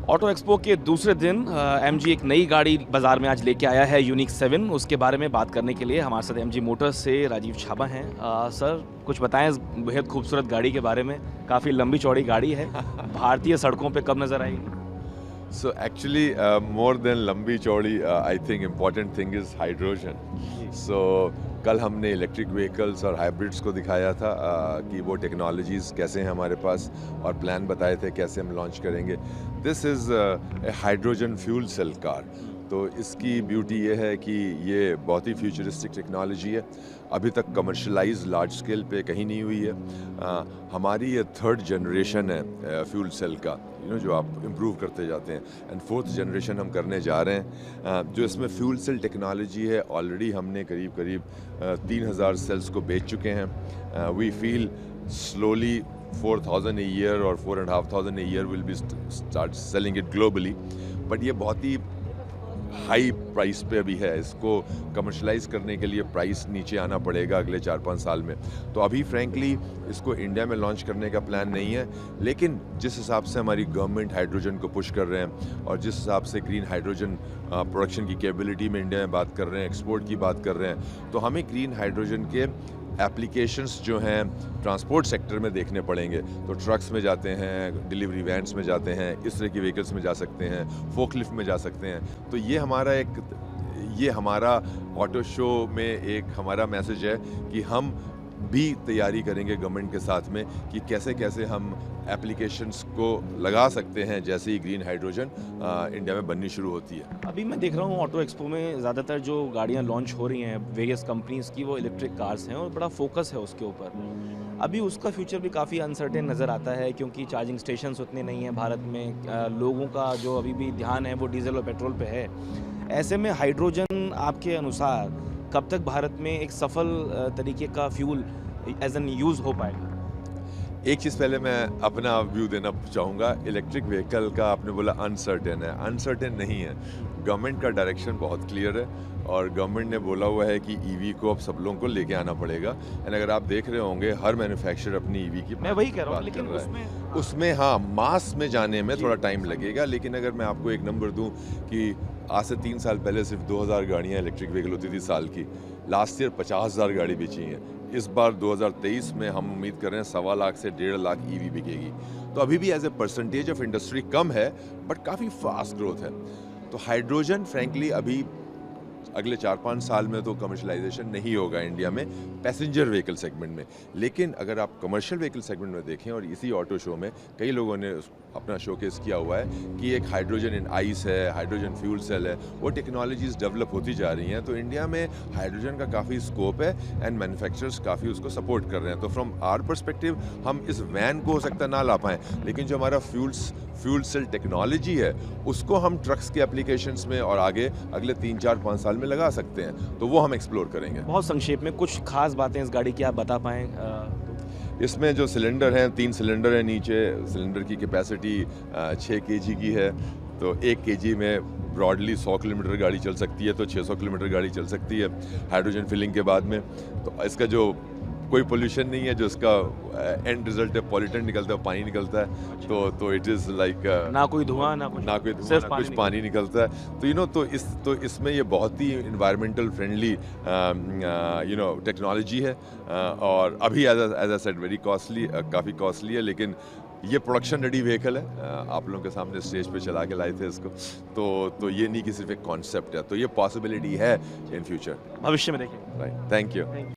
Auto expo के दूसरे दिन एमजी एक नई गाड़ी बाज़ार में आज लेके आया है, यूनिक 7। उसके बारे में बात करने के लिए हमारे साथ एमजी मोटर्स से राजीव छाबा हैं। सर, कुछ बताएं इस बेहद खूबसूरत गाड़ी के बारे में। काफ़ी लंबी चौड़ी गाड़ी है, भारतीय सड़कों पे कब नज़र आएगी? So actually, more than लंबी चौड़ी, I think important thing is hydrogen. So कल हमने इलेक्ट्रिक व्हीकल्स और हाइब्रिड्स को दिखाया था कि वो टेक्नोलॉजीज़ कैसे हैं हमारे पास, और प्लान बताए थे कैसे हम लॉन्च करेंगे। This is a hydrogen fuel cell car. तो इसकी ब्यूटी ये है कि ये बहुत ही फ्यूचरिस्टिक टेक्नोलॉजी है, अभी तक कमर्शलाइज लार्ज स्केल पे कहीं नहीं हुई है। हमारी ये थर्ड जनरेशन है फ्यूल सेल का, जो आप इम्प्रूव करते जाते हैं, एंड फोर्थ जनरेशन हम करने जा रहे हैं। जो इसमें फ्यूल सेल टेक्नोलॉजी है, ऑलरेडी हमने करीब 3000 सेल्स को बेच चुके हैं। We feel slowly 4000 a year और 4500 a year will be start selling it globally, but ये बहुत ही हाई प्राइस पे अभी है। इसको कमर्शलाइज करने के लिए प्राइस नीचे आना पड़ेगा अगले 4-5 साल में। तो अभी फ्रैंकली इसको इंडिया में लॉन्च करने का प्लान नहीं है, लेकिन जिस हिसाब से हमारी गवर्नमेंट हाइड्रोजन को पुश कर रहे हैं और जिस हिसाब से ग्रीन हाइड्रोजन प्रोडक्शन की कैपेबिलिटी में इंडिया में बात कर रहे हैं, एक्सपोर्ट की बात कर रहे हैं, तो हमें ग्रीन हाइड्रोजन के एप्लीकेशंस जो हैं ट्रांसपोर्ट सेक्टर में देखने पड़ेंगे। तो ट्रक्स में जाते हैं, डिलीवरी वैन्स में जाते हैं, इस तरह की व्हीकल्स में जा सकते हैं, फोकलिफ्ट में जा सकते हैं। तो ये हमारा ऑटो शो में एक हमारा मैसेज है कि हम भी तैयारी करेंगे गवर्नमेंट के साथ में कि कैसे कैसे हम एप्लीकेशंस को लगा सकते हैं जैसे ही ग्रीन हाइड्रोजन इंडिया में बननी शुरू होती है। अभी मैं देख रहा हूँ ऑटो एक्सपो में ज़्यादातर जो गाड़ियाँ लॉन्च हो रही हैं वेरियस कंपनीज़ की, वो इलेक्ट्रिक कार्स हैं और बड़ा फोकस है उसके ऊपर। अभी उसका फ्यूचर भी काफ़ी अनसर्टेन नज़र आता है, क्योंकि चार्जिंग स्टेशंस उतने नहीं हैं भारत में। लोगों का जो अभी भी ध्यान है वो डीजल और पेट्रोल पे है। ऐसे में हाइड्रोजन आपके अनुसार कब तक भारत में एक सफल तरीके का फ्यूल एज एन यूज़ हो पाएगा? एक चीज़ पहले मैं अपना व्यू देना चाहूँगा। इलेक्ट्रिक व्हीकल का आपने बोला अनसर्टेन है, अनसर्टेन नहीं है। गवर्नमेंट का डायरेक्शन बहुत क्लियर है और गवर्नमेंट ने बोला हुआ है कि ईवी को अब सब लोगों को लेके आना पड़ेगा। एंड अगर आप देख रहे होंगे हर मैन्युफैक्चरर अपनी ईवी की मैं वही कह रहा हूँ, बात कर लेकिन रहा है। उसमें हाँ, मास में जाने में थोड़ा टाइम लगेगा, लेकिन अगर मैं आपको एक नंबर दूं कि आज से 3 साल पहले सिर्फ 2000 गाड़ियाँ इलेक्ट्रिक व्हीकल होती थी साल की। लास्ट ईयर 50,000 गाड़ी बेची हैं। इस बार 2023 में हम उम्मीद कर रहे हैं 1.25 लाख से 1.5 लाख ईवी बिकेगी। तो अभी भी as a percentage of industry कम है, बट काफ़ी फास्ट ग्रोथ है। तो हाइड्रोजन फ्रैंकली अभी अगले 4-5 साल में तो कमर्शलाइजेशन नहीं होगा इंडिया में पैसेंजर व्हीकल सेगमेंट में। लेकिन अगर आप कमर्शियल व्हीकल सेगमेंट में देखें, और इसी ऑटो शो में कई लोगों ने अपना शोकेस किया हुआ है कि एक हाइड्रोजन इन आइस है, हाइड्रोजन फ्यूल सेल है, वो टेक्नोलॉजीज़ डेवलप होती जा रही हैं। तो इंडिया में हाइड्रोजन का काफ़ी स्कोप है एंड मैन्युफैक्चरर्स काफ़ी उसको सपोर्ट कर रहे हैं। तो फ्रॉम आवर पर्सपेक्टिव हम इस वैन को हो सकता है ना ला पाएँ, लेकिन जो हमारा फ्यूल सेल टेक्नोलॉजी है उसको हम ट्रक्स के एप्लीकेशंस में और आगे अगले 3-4-5 साल में लगा सकते हैं। तो वो हम एक्सप्लोर करेंगे। बहुत संक्षेप में कुछ खास बातें इस गाड़ी की आप बता पाएँ? इसमें जो सिलेंडर हैं, 3 सिलेंडर हैं नीचे। सिलेंडर की कैपेसिटी 6 kg की है। तो 1 kg में ब्रॉडली 100 किलोमीटर गाड़ी चल सकती है, तो 600 किलोमीटर गाड़ी चल सकती है हाइड्रोजन फिलिंग के बाद में। तो इसका जो कोई पोल्यूशन नहीं है, जो इसका एंड रिजल्ट है पॉल्यूटेंट निकलता है, पानी निकलता है। तो इट इज़ लाइक ना कोई धुआं ना कुछ पानी निकलता है। तो इसमें ये बहुत ही इन्वायरमेंटल फ्रेंडली टेक्नोलॉजी है। और अभी as I said very costly, काफ़ी कॉस्टली है, लेकिन ये प्रोडक्शन रेडी व्हीकल है। आप लोगों के सामने स्टेज पे चला के लाए थे इसको। तो ये नहीं कि सिर्फ एक कॉन्सेप्ट है, तो ये पॉसिबिलिटी है इन फ्यूचर, भविष्य में देखेंगे। राइट। Thank you.